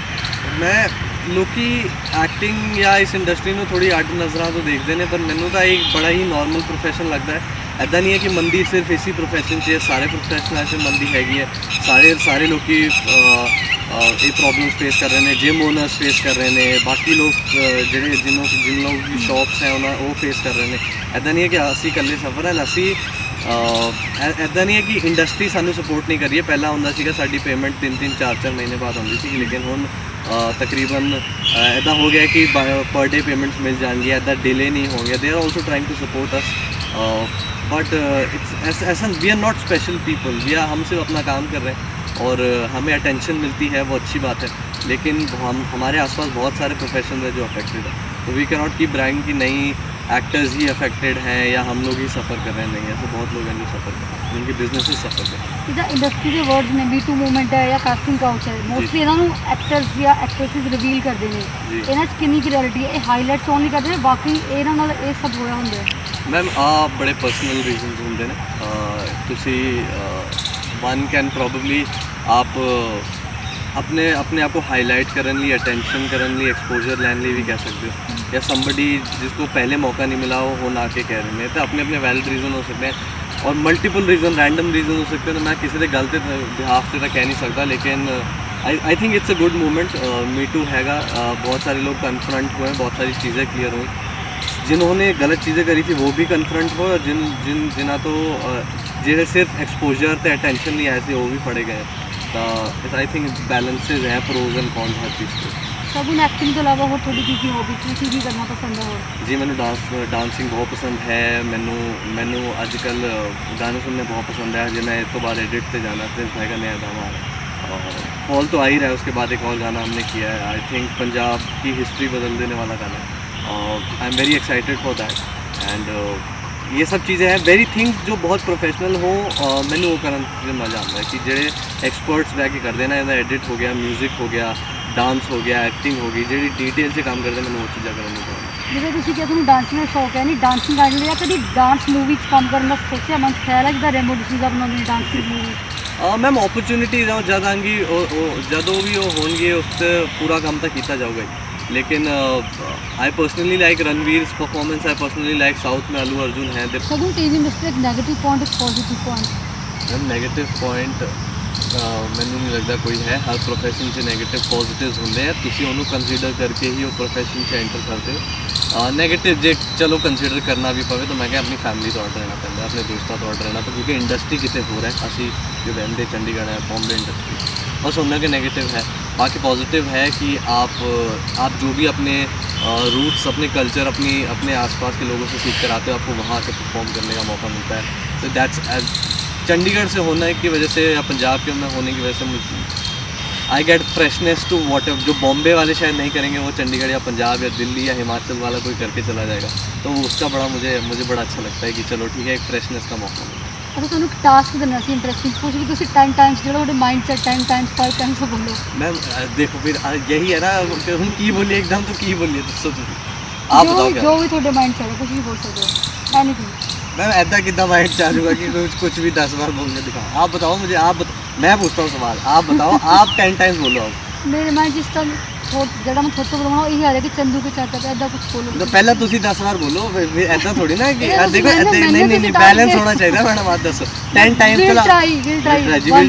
ਮੈਂ ਲੋਕੀ ਐਕਟਿੰਗ ਜਾਂ ਇਸ ਇੰਡਸਟਰੀ ਨੂੰ ਥੋੜੀ ਅੱਡ ਨਜ਼ਰਾਂ ਤੋਂ ਦੇਖਦੇ ਨੇ, ਪਰ ਮੈਨੂੰ ਤਾਂ ਇਹ ਬੜਾ ਹੀ ਨਾਰਮਲ ਪ੍ਰੋਫੈਸ਼ਨ ਲੱਗਦਾ ਹੈ। ਐਦਾਂ ਨਹੀਂ ਹੈ ਕਿ ਮੰਦੀ ਸਿਰਫ ਇਸੇ ਪ੍ਰੋਫੈਸ਼ਨ 'ਚ ਹੈ, ਸਾਰੇ ਪ੍ਰੋਫੈਸ਼ਨਾਂ 'ਚ ਮੰਦੀ ਹੈਗੀ ਹੈ। ਸਾਰੇ ਲੋਕੀ ਇਹ ਪ੍ਰੋਬਲਮਸ ਫੇਸ ਕਰ ਰਹੇ ਨੇ, ਜਿਮ ਓਨਰਸ ਫੇਸ ਕਰ ਰਹੇ ਨੇ, ਬਾਕੀ ਲੋਕ ਜਿਹੜੇ ਜਿਨ ਲੋਕ ਦੀ ਸ਼ਾਪਸ ਹੈ ਉਹ ਫੇਸ ਕਰ ਰਹੇ ਨੇ। ਐਦਾਂ ਨਹੀਂ ਹੈ ਕਿ ਅਸੀਂ ਇਕੱਲੇ ਸਫਰ ਹਨ, ਅਸੀਂ ਐਦਾਂ ਨਹੀਂ ਹੈ ਕਿ ਇੰਡਸਟਰੀ ਸਾਨੂੰ ਸਪੋਰਟ ਨਹੀਂ ਕਰ ਰਹੀ ਹੈ। ਪਹਿਲਾਂ ਹੁੰਦਾ ਸੀਗਾ ਸਾਡੀ ਪੇਮੈਂਟ 3-3 4-4 ਮਹੀਨੇ ਬਾਅਦ ਆਉਂਦੀ ਸੀ, ਲੇਕਿਨ ਹੁਣ ਤਕਰੀਬਨ ਇੱਦਾਂ ਹੋ ਗਿਆ ਕਿ ਪਰ ਡੇ ਪੇਮੈਂट्स ਮਿਲ ਜਾਣਗੀਆਂ, ਇੱਦਾਂ डिले नहीं होंगे। They are also trying to support us, but it's ऐसा we are not special people, हम सिर्फ अपना काम कर रहे हैं और हमें अटेंशन मिलती है, वो अच्छी बात है। लेकिन हमारे आसपास बहुत सारे प्रोफेशन है जो अफेक्टेड है, तो we can not keep bringing कि नहीं एक्टर्स ही अफेक्टेड हैं या हम लोग ही सफ़र कर रहे हैं। नहीं, ऐसे बहुत लोग हैं जो सफ़र कर रहे हैं, जिनके बिजनेसेस सफ़र कर रहे हैं। ਜਿੱਦਾਂ ਇੰਡਸਟਰੀ ਦੇ ਵਰਡਸ ਨੇ ਮੀ ਟੂ ਮੂਵਮੈਂਟ ਹੈ ਜਾਂ ਕਾਸਟਿੰਗ ਕਾਊਚ ਹੈ, ਮੋਸਟਲੀ ਇਹਨਾਂ ਨੂੰ ਐਕਟਰਸ ਜਾਂ ਐਕਟ੍ਰੈਸਿਸ ਰਿਵੀਲ ਕਰਦੇ ਨੇ। ਜੀ। ਇਹਨਾਂ 'ਚ ਕਿੰਨੀ ਕੁ ਰਿਐਲਿਟੀ ਹੈ? ਇਹ ਹਾਈਲਾਈਟਸ ਓਨਲੀ ਕਰਦੇ ਨੇ, ਬਾਕੀ ਇਹਨਾਂ ਨਾਲ ਇਹ ਸਭ ਹੋਇਆ ਹੁੰਦਾ ਹੈ। मैम बड़े पर्सनल रीजनस होंगे ने, तुसी वन कैन प्रॉबली आप अपने आप को हाईलाइट करने लिए, अटेंशन करने लिए, एक्सपोजर लैन लिए भी कह सकते हो, या समबडी जिसको पहले मौका नहीं मिला हो ना के कह रहे हैं। तो अपने वैलिड रीज़न हो सकते हैं और मल्टीपल रीज़न, रैंडम रीज़न हो सकते हैं। तो मैं किसी के गलत बिहाफ से तो कह नहीं सकता, लेकिन I think it's a good movement. Me too हैगा, बहुत सारे लोग कन्फ्रंट हुए, बहुत सारी चीज़ें क्लियर हुई। जिन्होंने गलत चीज़ें करी थी वो भी कन्फ्रंट हो, और जिन्हें तो ਜਿਹੜੇ ਸਿਰਫ ਐਕਸਪੋਜ਼ਰ ਤੇ ਅਟੈਂਸ਼ਨ ਨਹੀਂ ਆਏ ਸੀ ਉਹ ਵੀ ਫੜੇ ਗਏ। ਤਾਂ ਆਈ ਥਿੰਕ ਬੈਲੈਂਸਿਸ ਹੈ, ਪ੍ਰੋਜ਼ ਐਂਡ ਕੌਨਸ ਹਰ ਚੀਜ਼ ਤੇ। ਸਗੁਨ ਐਕਟਿੰਗ ਤੋਂ ਇਲਾਵਾ ਹੋਰ ਤੁਹਾਡੀ ਕੀ ਹੌਬੀ ਕੀ ਕੀ ਕਰਨਾ ਪਸੰਦ ਹੈ? ਹੋਰ ਜੀ ਮੈਨੂੰ ਡਾਂਸਿੰਗ ਬਹੁਤ ਪਸੰਦ ਹੈ। ਮੈਨੂੰ ਅੱਜ ਕੱਲ੍ਹ ਗਾਣੇ ਸੁਣਨੇ ਬਹੁਤ पसंद है। जो मैं इस तो बाद एडिट पे जाना प्रिंस भाई का नया गाना और कॉल तो आ ही रहा है, उसके बाद एक और गाना हमने किया है, आई थिंक पंजाब की हिस्ट्री बदल देने वाला गाना है। I am very excited for that and ये सब चीज़ें हैं वेरी थिंग्स जो बहुत प्रोफेशनल हो। मैंने वो करने में मज़ा आता है कि ਜਿਹੜੇ एक्सपर्ट्स बह के कर देना, ਇਹਦਾ एडिट हो गया, म्यूजिक हो गया, डांस हो गया, एक्टिंग हो गई, ਜਿਹੜੀ डिटेल से काम करते मैंने वो चीज़ें करने में ਜਿਵੇਂ ਤੁਸੀਂ ਕਿਹਾ ਤੁਹਾਨੂੰ ਡਾਂਸਿੰਗ ਦਾ ਸ਼ੌਕ ਹੈ, ਨਹੀਂ ਡਾਂਸਿੰਗ ਕਰਨ ਲਈ ਜਾਂ ਕਦੀ ਡਾਂਸ ਮੂਵੀ 'ਚ ਕੰਮ ਕਰਨ ਦਾ ਸੋਚਿਆ? ਮਨ 'ਚ ਖਿਆਲ ਹੈ ਜਿੱਦਾਂ ਰੈਮੋ ਡਿਸੂਜ਼ਾ ਬਣਾਉਂਦੇ ਨੇ ਡਾਂਸਿੰਗ ਮੂਵੀ? मैम अपॉर्चुनिटीज़ जद आएंगी जदों भी वो होंगे उस पर पूरा काम तो किया जाऊगा ही। लेकिन I personally like Ranveer performance, I personally like south में अल्लू अर्जुन है। सगुन टीवी इंडस्ट्री एक नेगेटिव पॉइंट एक positive point? Ma'am negative point मैनू नहीं लगता कोई है। हर प्रोफेशन से नेगेटिव पॉजिटिव्स होंगे हैं, तुसी उन्होंने कंसीडर करके ही वो प्रोफेशन से एंटर करते हो। नेगेटिव जे चलो कंसीडर करना भी पवे तो मैं क्या अपनी फैमिली तो अड रहना पैंदा, अपने दोस्तों तो अड रहना, तो क्योंकि इंडस्ट्री कितने हो रहा है, असी जो रहते चंडीगढ़ है, बॉम्बे इंडस्ट्री, बस उनका के नेगेटिव है। बाकी पॉजिटिव है कि आप जो भी अपने रूट्स, अपने कल्चर, अपने आसपास के लोगों से सीख कर आते हो, आपको वहाँ से परफॉर्म करने का मौका मिलता है। तो दैट्स चंडीगढ़ से होने की वजह से या पंजाब के में होने की वजह से मुझे I get freshness to what जो बॉम्बे वाले शायद नहीं करेंगे, वो चंडीगढ़ या पंजाब या दिल्ली या हिमाचल वाला कोई करके चला जाएगा। तो उसका बड़ा मुझे बड़ा अच्छा लगता है कि चलो ठीक है, एक फ्रेशनेस का मौका मिलता है। अच्छा ਤੁਹਾਨੂੰ टास्क देना सी इंटरेस्टिंग कुछ भी ਤੁਸੀਂ 10 टाइम्स ਜਿਹੜਾ ਤੁਹਾਡੇ ਮਾਈਂਡ ਸੇ 10 टाइम्स 5 टाइम्स बोलो। मैम देखो फिर यही है ना, हम की बोलिए एकदम तो की बोलिए दसो आप बताओ क्या? जो भी ਤੁਹਾਡੇ ਮਾਈਂਡ ਸੇ ਕੁਝ ਵੀ बोल सकते हो, एनीथिंग। मैम ऐसा कितना माइंड चालूगा कि कुछ भी 10 बार बोलने दिखाओ। आप बताओ मुझे, मैं पूछता हूँ सवाल, आप बताओ। आप 10 टाइम्स बोलो। अब मेरे माइंड जिस टाइम ਜਿਹੜਾ ਮੈਂ ਥੋੜਾ ਬੋਲਣਾ ਉਹ ਇਹ ਆ ਰਿਹਾ ਕਿ ਚੰਦੂ ਕੇ ਚਾਚਾ ਤੇ ਐਦਾਂ ਕੁਝ ਬੋਲੋ। तो पहला तुसी 10 बार बोलो, फिर ऐसा थोड़ी ना कि नहीं, देखो नहीं बैलेंस होना चाहिए मैडम। आप दसो 10 टाइम्स विल चला ट्राई विल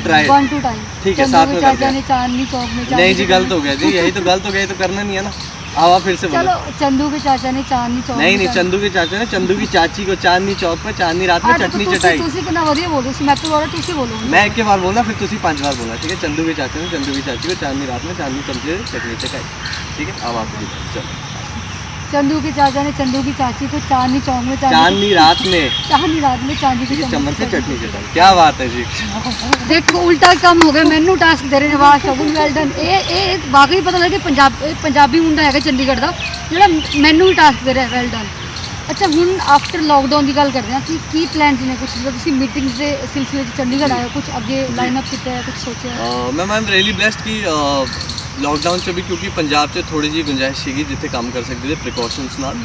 ट्राई 1 2 टाइम। ठीक है, साथ में चाचा करते ने हैं। चांदनी चौक में नहीं जी गलत हो गया जी, यही तो गलत हो गया, ये तो करना नहीं है ना। अब आप फिर से चलो बोलो। चंदू के चाचा ने चांदनी चौक नहीं में चंदू के चाचा ने चंदू की चाची को चांदनी चौक पे चांदनी रात में चटनी चटाई। ਤੁਸੀਂ ਕਿੰਨਾ ਵਧੀਆ ਬੋਲਦੇ ਸੀ, ਮੈਂ ਤਾਂ ਬੋਲ ਤੁਸੀਂ ਬੋਲੋ। मैं एक के बार बोलना, फिर तुसी 5 बार बोलना, ठीक है। चंदू के चाचा ने चंदू की चाची को चांदनी रात में चांदनी चमचे चटनी चटाई, ठीक है। अब आप चलो। चंदू के चाचा ने चंदू की चाची को चांदनी चौक में चांदनी रात में चांदी की चम्मच से चटनी चटाई। क्या बात है जी। देखो उल्टा काम हो गया, मैनू टास्क दे रहे ने। वाह शगुन वेल डन। ਇਹ ਵਾਕਈ ਪਤਾ ਲੱਗੇ ਪੰਜਾਬੀ ਮੁੰਡਾ ਹੈਗਾ ਚੰਡੀਗੜ੍ਹ ਦਾ ਜਿਹੜਾ ਮੈਨੂੰ ਵੀ ਟਾਸਕ ਦੇ ਰਿਹਾ। Well done. ਅੱਛਾ ਹੁਣ ਆਫਟਰ ਲੋਕਡਾਊਨ ਦੀ ਗੱਲ ਕਰਦੇ ਹਾਂ ਕਿ ਕੀ ਪਲਾਨਸ ਨੇ ਕੁਝ, ਜਦੋਂ ਤੁਸੀਂ ਮੀਟਿੰਗਸ ਦੇ ਸਿਲਸਿਲੇ 'ਚ ਚੰਡੀਗੜ੍ਹ ਆਏ ਹੋ, ਕੁਝ ਅੱਗੇ ਲਾਈਨ ਅਪ ਕੀਤਾ ਹੈ, ਕੁਝ ਸੋਚਿਆ? Ma'am I am really blessed कि लॉकडाउन च भी क्योंकि पंजाब च थोड़ी जी गुंजाइश सी जिथे काम कर सकते थे प्रिकॉशनस नाल।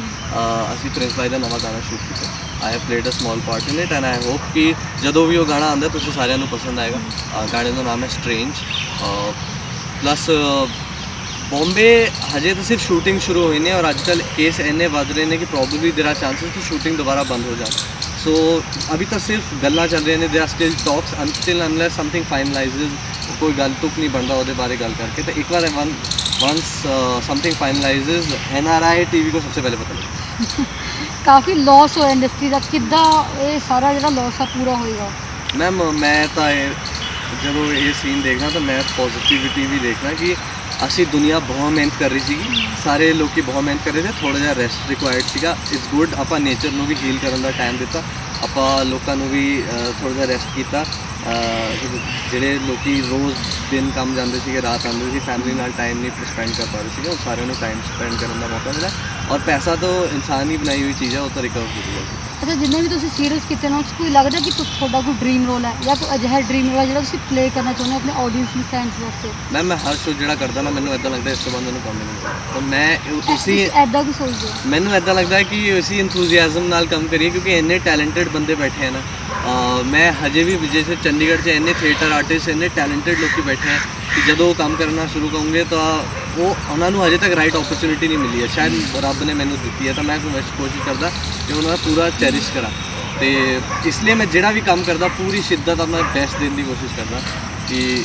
असी प्रिंस भाई का नवा गाना शूट किया, I have played a small part in it and I hope कि जदों भी वो गाना आंदा तुसीं सारिआं नूं पसंद आएगा। गाने का नाम है स्ट्रेंज। प्लस बॉम्बे हजे तो सिर्फ शूटिंग शुरू हुई ने और आजकल केस इन्ने वध रहे हैं कि प्रॉबली देयर आर चांसेस कि शूटिंग दोबारा बंद हो जाए। सो अभी तो सिर्फ गल्लां चल रही ने, they are still talks until unless something finalises, कोई गल तुक नहीं बनता वो बारे गल करके। तो एक बार वंस समथिंग फाइनलाइजेज NRI TV को सबसे पहले पता लगे। ਕਾਫੀ ਲਾਸ ਹੋਇਆ ਇੰਡਸਟਰੀ ਦਾ, ਕਿੱਦਾਂ ਇਹ ਸਾਰਾ ਜਿਹੜਾ ਲਾਸ ਆ ਪੂਰਾ ਹੋਏਗਾ? मैम मैं तो ਜਦੋਂ ਇਹ ਸੀਨ ਦੇਖਣਾ ਤਾਂ ਮੈਂ ਪੋਜ਼ਿਟਿਵਿਟੀ ਵੀ ਦੇਖਣਾ ਕਿ ਅਸੀਂ ਦੁਨੀਆ ਬਹੁਤ ਮਿਹਨਤ ਕਰ ਰਹੀ ਸੀਗੀ, ਸਾਰੇ ਲੋਕੀ ਬਹੁਤ ਮਿਹਨਤ ਕਰ ਰਹੇ ਸੀ, ਥੋੜ੍ਹਾ ਜਿਹਾ ਰੈਸਟ ਰਿਕੁਆਇਰਡ ਸੀਗਾ। ਇਟਸ ਗੁੱਡ, ਆਪਾਂ ਨੇਚਰ ਨੂੰ ਵੀ ਹੀਲ ਕਰਨ ਦਾ ਟਾਈਮ ਦਿੱਤਾ, ਆਪਾਂ ਲੋਕਾਂ ਨੂੰ ਵੀ ਥੋੜ੍ਹਾ ਜਿਹਾ ਰੈਸਟ ਕੀਤਾ। ਜਿਹੜੇ ਲੋਕੀ ਰੋਜ਼ ਦਿਨ ਕੰਮ ਜਾਂਦੇ ਸੀਗੇ, ਰਾਤ ਆਉਂਦੇ ਸੀ, ਫੈਮਿਲੀ ਨਾਲ ਟਾਈਮ ਨਹੀਂ ਸਪੈਂਡ ਕਰ ਪਾ ਰਹੇ ਸੀਗੇ, ਉਹ ਸਾਰਿਆਂ ਨੂੰ ਟਾਈਮ ਸਪੈਂਡ ਕਰਨ ਦਾ ਮੌਕਾ ਮਿਲਿਆ। ਔਰ ਪੈਸਾ ਤਾਂ ਇਨਸਾਨ ਹੀ ਬਣਾਈ ਹੋਈ ਚੀਜ਼ ਹੈ, ਉਹ ਤਾਂ ਰਿਕਵਰ ਹੋ ਜਾਊਗਾ। ਅੱਛਾ, ਜਿੰਨੇ ਵੀ ਤੁਸੀਂ ਸੀਰੀਅਸ ਕੀਤੇ ਨੇ ਉਸ 'ਚ ਕੋਈ ਲੱਗਦਾ ਕਿ ਤੁਹਾਡਾ ਕੋਈ ਡ੍ਰੀਮ ਰੋਲ ਹੈ ਜਾਂ ਕੋਈ ਅਜਿਹਾ ਡ੍ਰੀਮ ਰੋਲ ਹੈ ਜਿਹੜਾ ਤੁਸੀਂ ਪਲੇ ਕਰਨਾ ਚਾਹੁੰਦੇ ਹੋ ਆਪਣੇ ਆਡੀਅנס ਨੂੰ, ਫੈਨਸ ਵਾਸਤੇ? ਮੈਂ ਹਰ ਸ਼ੋ ਜਿਹੜਾ ਕਰਦਾ ਨਾ, ਮੈਨੂੰ ਇੱਦਾਂ ਲੱਗਦਾ ਇਸ ਤੋਂ ਬਾਅਦ ਮੈਨੂੰ ਕੰਮ ਨਹੀਂ ਮਿਲਦਾ, ਤਾਂ ਮੈਂ ਉਸੀ ਐਦਾਂ ਕੀ ਸੋਚਦੇ ਹੋ? ਮੈਨੂੰ ਇੱਦਾਂ ਲੱਗਦਾ ਹੈ ਕਿ ਉਸੀ ਇੰਥੂਜ਼ੀਆਜ਼ਮ ਨਾਲ ਕੰਮ ਕਰੀਏ ਕਿਉਂਕਿ ਇੰਨੇ ਟੈਲੈਂਟਡ ਬੰਦੇ ਬੈਠੇ ਹਨ। ਮੈਂ ਹਜੇ ਵੀ ਜੈਸੇ ਚੰਡੀਗੜ੍ਹ 'ਚ ਇੰਨੇ ਥੀਏਟਰ ਆਰਟਿਸਟ, ਇੰਨੇ ਟੈਲੈਂਟਡ ਲੋਕੀ ਬੈਠੇ ਹੈ ਕਿ ਜਦੋਂ ਉਹ ਕੰਮ ਕਰਨਾ ਸ਼ੁਰੂ ਕਰਨਗੇ ਤਾਂ ਉਹਨਾਂ ਨੂੰ ਹਜੇ ਤੱਕ ਰਾਈਟ ਓਪਰਚੁਨਿਟੀ ਨਹੀਂ ਮਿਲੀ ਹੈ। ਸ਼ਾਇਦ ਰੱਬ ਨੇ ਮੈਨੂੰ ਦਿੱਤੀ ਹੈ, ਤਾਂ ਮੈਂ ਕੋਸ਼ਿਸ਼ ਕਰਦਾ ਕਿ ਉਹਨਾਂ ਦਾ ਪੂਰਾ ਚੈਰਿਸ਼ ਕਰਾਂ। ਤੇ ਇਸ ਲਈ ਮੈਂ ਜਿਹੜਾ ਵੀ ਕੰਮ ਕਰਦਾ ਪੂਰੀ ਸ਼ਿੱਦਤ ਆਪਣਾ ਬੈਸਟ ਦੇਣ ਦੀ ਕੋਸ਼ਿਸ਼ ਕਰਦਾ ਕਿ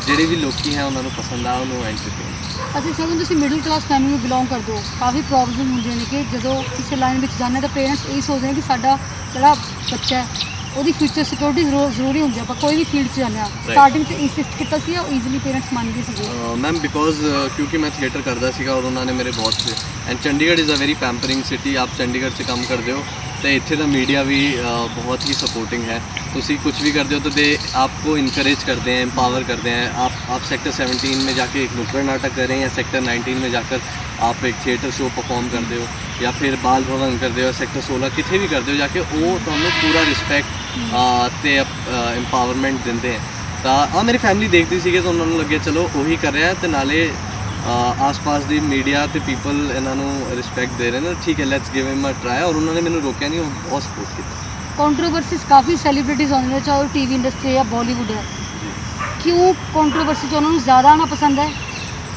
ਜਿਹੜੇ ਵੀ ਲੋਕੀ ਹੈ ਉਹਨਾਂ ਨੂੰ ਪਸੰਦ ਆ, ਉਹਨੂੰ ਐਂਟਰਟੇਨ। ਅਸੀਂ ਸਗੋਂ ਤੁਸੀਂ ਮਿਡਲ ਕਲਾਸ ਫੈਮਿਲੀ ਨੂੰ ਬਿਲੋਂਗ ਕਰਦੇ ਹੋ, ਕਾਫੀ ਪ੍ਰੋਬਲਮ ਹੁੰਦੀਆਂ ਨੇ ਕਿ ਜਦੋਂ ਕਿਸੇ ਲਾਈਨ ਵਿੱਚ ਜਾਂਦੇ ਤਾਂ ਪੇਰੈਂਟਸ ਇਹੀ ਸੋਚਦੇ ਨੇ ਕਿ ਸਾਡਾ ਜਿਹੜਾ ਬੱਚਾ ਹੈ ਉਹਦੀ ਫਿਊਚਰ ਸਿਕਿਉਰਿਟੀ ਜ਼ਰੂਰੀ ਹੁੰਦੀ ਹੈ। ਆਪਾਂ ਕੋਈ ਵੀ ਫੀਲਡ 'ਚ ਜਾਂਦੇ ਹਾਂ, ਸਟਾਰਟਿੰਗ 'ਚ ਇੰਸਿਸਟ ਕੀਤਾ ਸੀ ਜਾਂ ਈਜ਼ੀਲੀ ਪੇਰੈਂਟਸ ਮੰਨ ਗਏ ਸੀਗੇ? ਮੈਮ ਬਿਕੋਜ਼ ਕਿਉਂਕਿ ਮੈਂ ਥੀਏਟਰ ਕਰਦਾ ਸੀਗਾ ਔਰ ਉਹਨਾਂ ਨੇ ਮੇਰੇ ਬਹੁਤ ਸੇ, and Chandigarh is a very pampering city. ਆਪ ਚੰਡੀਗੜ੍ਹ 'ਚ ਕੰਮ ਕਰਦੇ ਹੋ तो इतने का मीडिया भी बहुत ही सपोर्टिंग है। तुसी कुछ भी करते हो तो दे आपको इनकरेज करते हैं, एम्पावर करते हैं। आप सेक्टर 17 में जाके एक नुक्कड़ नाटक करें या सेक्टर 19 में जाकर आप एक थिएटर शो परफॉर्म करते हो या फिर बाल भवन करते हो, सेक्टर 16 कितने भी करते हो जाके, वो तुहानू पूरा रिस्पैक्ट ते एम्पावरमेंट देंदे हैं। तो आ मेरी फैमिली देखती सी तो उन्होंने लगे चलो वही कर रहे हैं, तो नाले आस-पास दी मीडिया ते पीपल इन्हों रिस्पैक्ट दे रहे हैं, ठीक है let's give him a try. और उन्होंने मैंने रोकया नहीं, बहुत सपोर्ट किया। कंट्रोवर्सीज काफ़ी सैलीब्रिटीज़ आते हैं, चाहे टीवी इंडस्ट्री या बॉलीवुड है, क्यों कंट्रोवर्सी उन्होंने ज़्यादा आना पसंद है?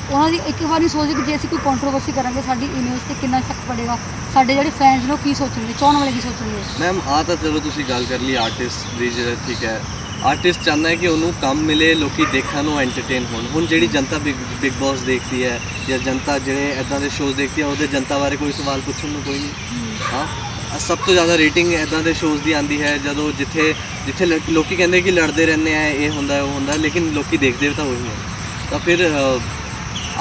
उन्होंने एक बार नहीं सोचते कि जे असीं कोई कंट्रोवर्सी करांगे साडी इमेज ते कितना इफेक्ट पड़ेगा, साडे जिहड़े फैंस ने की सोचणगे, चाहण वाले की सोचणगे? मैम आ तो चलो तुसीं गल कर ली आर्टिस्ट दी, ठीक है आर्टिस्ट चाहता है कि उन्होंने काम मिले, लोग देखण नूं एंटरटेन होण। हुण जिहड़ी जनता बिग बॉस देखती है या जनता जिहड़े इदां दे शोज़ देखती है, उहदे जनता बारे कोई सवाल पुछण नूं कोई नहीं। हाँ, सब तो ज़्यादा रेटिंग इदां दे शोज़ दी आंदी है जदों जिथे जिथे लोग कहते हैं कि लड़ते रहने हैं, ये होंदा है वो होंदा है, लेकिन लोग देखते तो वही है। तो फिर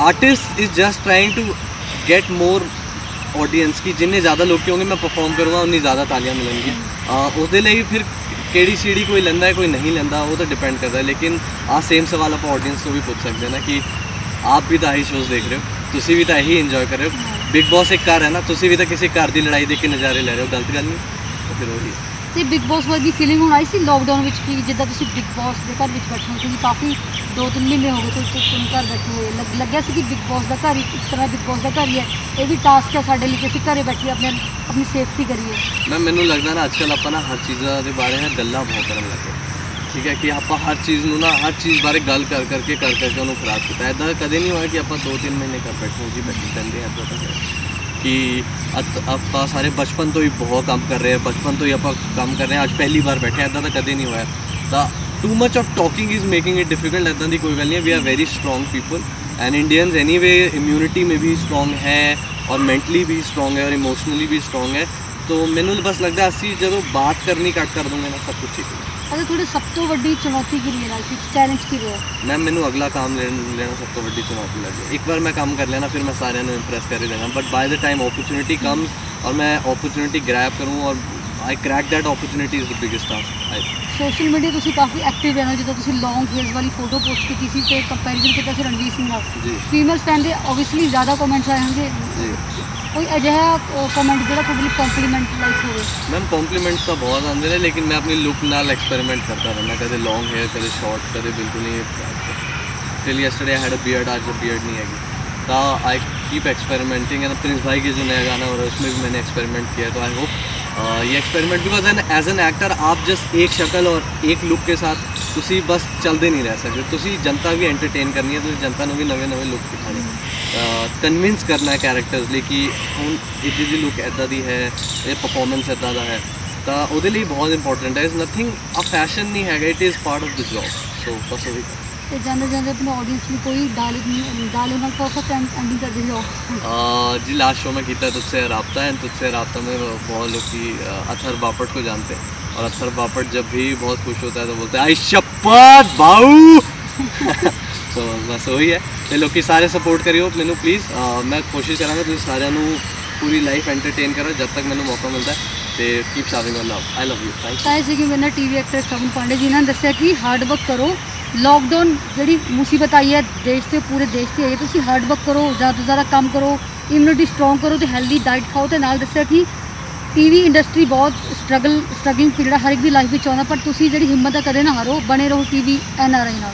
artist is just trying to get more audience की जिन्ने ज़्यादा लोग होंगे मैं परफॉर्म करूँगा उन्नी ज़्यादा तालियां मिलेंगी। उसदे लई फिर केड़ी सीढ़ी कोई लैंदा है कोई नहीं लैंदा, वो तो डिपेंड करता है। लेकिन सेम सवाल आप ऑडियंस को भी पूछ सकते हैं ना कि आप भी तो यही शोज़ देख रहे हो, तुसी भी तो यही इंजॉय कर रहे हो। बिग बॉस एक घर है ना, तुसी भी तो किसी घर की लड़ाई देख के नज़ारे ले रहे हो, गलत गल नहीं। तो फिर वही ਤੇ ਬਿਗ ਬॉस ਵਰਗੀ ਫੀਲਿੰਗ ਹੁਣ ਆਈ ਸੀ ਲੋਕਡਾਊਨ ਵਿੱਚ ਕਿ ਜਿੱਦਾਂ ਤੁਸੀਂ ਬਿਗ ਬॉस ਦੇ ਘਰ ਵਿੱਚ ਬੈਠੇ ਹੋ, ਕਿਉਂਕਿ ਕਾਫੀ 2-3 ਮਹੀਨੇ ਹੋ ਗਏ ਤੁਸੀਂ ਘਰ ਬੈਠੇ ਹੋਏ, ਲੱਗਿਆ ਸੀ ਕਿ ਬਿਗ ਬॉस ਦਾ ਘਰ ਇੱਕ ਤਰ੍ਹਾਂ ਬਿਗ ਬॉस ਦਾ ਘਰ ਹੀ ਹੈ, ਇਹ ਵੀ ਟਾਸਕ ਹੈ ਸਾਡੇ ਲਈ ਕਿ ਅਸੀਂ ਘਰੇ ਬੈਠੇ ਆਪਣੀ ਸੇਫਟੀ ਕਰੀਏ। मैं मैनू लगता ना अजकल आप हर चीज़ों के बारे में गल्लां बहुत करन लगे, ठीक है कि आप हर चीज़ नूं ना हर चीज़ बारे गल कर करके उन्होंने खराब किया। इदा कदे नहीं होया कि आप 2-3 महीने घर बैठे जी बैठे रहते हैं। इदा तक कि आप सारे बचपन तो ही बहुत काम कर रहे हैं, बचपन तो ही आप काम कर रहे हैं, आज पहली बार बैठे हैं, इदा तो कदे नहीं होया। तो too much of talking is making it difficult. इदा की कोई गल नहीं है, we are very strong people and Indians anyway immunity में भी स्ट्रॉन्ग है और मेंटली भी स्ट्रॉन्ग है और इमोशनली भी स्ट्रॉन्ग है। तो मैनू बस लगता है असी जो बात करनी घट कर दूंगे ना सब कुछ ठीक है। अगर थोड़ी सब तो वड्डी चुनौती की रही है, चैलेंज की रही है? मैम मैनू अगला काम लेना सब तो वड्डी चुनौती लगी। एक बार मैं काम कर लेना फिर मैं सारे इंप्रेस कर ही देना, but by the time opportunity comes और मैं अपॉर्चुनिटी ग्रैब करूँ और I crack that opportunity is the biggest task. Social media तुसी काफ़ी एक्टिव रहना, जो तुसी लॉन्ग हेयर्स वाली फोटो पोस्ट की थी, कंपैरिजन किया से रणवीर सिंह नाल जी फीमेल्स फैन दे ऑब्वियसली ज़्यादा कमेंट्स आए होंगे, जी कोई अजिहा कमेंट जो थोड़ी कॉम्प्लीमेंट लाइक हो? मैम कॉम्प्लीमेंट्स तो बहुत आते हैं, लेकिन मैं अपनी लुक नाल एक्सपेरिमेंट करता रहना, कदे लॉन्ग हेयर कदे शॉर्ट कदे बिल्कुल नहीं। Till yesterday I had a beard, आज बियर्ड नहीं है। तो I keep experimenting and Prince भाई के जो नया गाना हो रहा है उसमें भी मैंने एक्सपेरिमेंट किया है। तो आई होप ये experiment because as an actor आप जस्ट एक शक्ल और एक लुक के साथ ਤੁਸੀਂ ਬਸ ਚੱਲਦੇ ਨਹੀਂ ਰਹਿ ਸਕਦੇ, ਤੁਸੀਂ ਜਨਤਾ ਵੀ ਐਂਟਰਟੇਨ ਕਰਨੀ ਹੈ, ਤੁਸੀਂ ਜਨਤਾ ਨੂੰ ਵੀ ਨਵੇਂ ਲੁੱਕ ਦਿਖਾਣੇ, ਕਨਵਿੰਸ ਕਰਨਾ ਹੈ ਕੈਰੈਕਟਰਸ ਲਈ ਕਿ ਹੁਣ ਇਹਦੀ ਦੀ ਲੁੱਕ ਇੱਦਾਂ ਦੀ ਹੈ, ਇਹ ਪਰਫਾਰਮੈਂਸ ਇੱਦਾਂ ਦਾ ਹੈ, ਤਾਂ ਉਹਦੇ ਲਈ ਬਹੁਤ ਇੰਪੋਰਟੈਂਟ ਹੈ। ਇਜ਼ ਨਥਿੰਗ ਆ ਫੈਸ਼ਨ ਨਹੀਂ ਹੈਗਾ, it is part of the job. So ਬਸ ਉਹੀ ਤੇ ਜਾਂਦੇ ਜਾਂਦੇ ਆਪਣੇ ਆਡੀਅנס ਨੂੰ ਕੋਈ डायलॉग ਨਾਲ ਪਰਫੈਕਟ ਐਂਡਿੰਗ ਕਰ ਦਿਓ। जी लास्ट शो में किया तुझसे राब्ता है, तुझसे राब्ता में बहुत लोग की अथर बापट को जानते हैं, और अथर बापट जब भी बहुत खुश होता है तो बोलते हैं आई शपथ बाऊ। तो बस वही है ते लोग सारे सपोर्ट करियो मैनू प्लीज़, मैं कोशिश करांगा तुम सारे पूरी लाइफ एंटरटेन करो जब तक मैंने मौका मिलता है, तो keep showering on love, I love you, thank you. ਤਾਂ ਇਹ ਸੀ ਕਿ ਮੇਰੇ ਨਾਲ ਟੀਵੀ ਐਕਟਰ ਸ਼ਗਨ ਪਾਂਡੇ ਜੀ ਨੇ ਦੱਸਿਆ ਕਿ ਹਾਰਡ ਵਰਕ ਕਰੋ, ਲੋਕਡਾਊਨ ਜਿਹੜੀ ਮੁਸੀਬਤ ਆਈ ਹੈ ਦੇਸ਼ ਤੇ ਪੂਰੇ ਦੇਸ਼ ਤੇ ਆਈ ਹੈ, ਤੁਸੀਂ ਹਾਰਡ ਵਰਕ ਕਰੋ, ਜ਼ਿਆਦਾ ਤੋਂ ਜ਼ਿਆਦਾ ਕੰਮ ਕਰੋ, ਇਮਿਊਨਿਟੀ ਸਟਰੋਂਗ ਕਰੋ ਤੇ ਹੈਲਦੀ ਡਾਈਟ ਖਾਓ। ਤੇ ਨਾਲ ਦੱਸਿਆ ਕਿ ਟੀਵੀ ਇੰਡਸਟਰੀ ਬਹੁਤ ਸਟਰਗਲਿੰਗ ਪੀਰੀਅਡ ਹਰ ਇੱਕ ਦੀ ਲਾਈਫ ਵਿੱਚ ਆਉਂਦਾ, ਪਰ ਤੁਸੀਂ ਜਿਹੜੀ ਹਿੰਮਤ ਹੈ ਕਦੇ ਨਾ ਹਾਰੋ, ਬਣੇ ਰਹੋ ਟੀਵੀ NRI ਨਾਲ।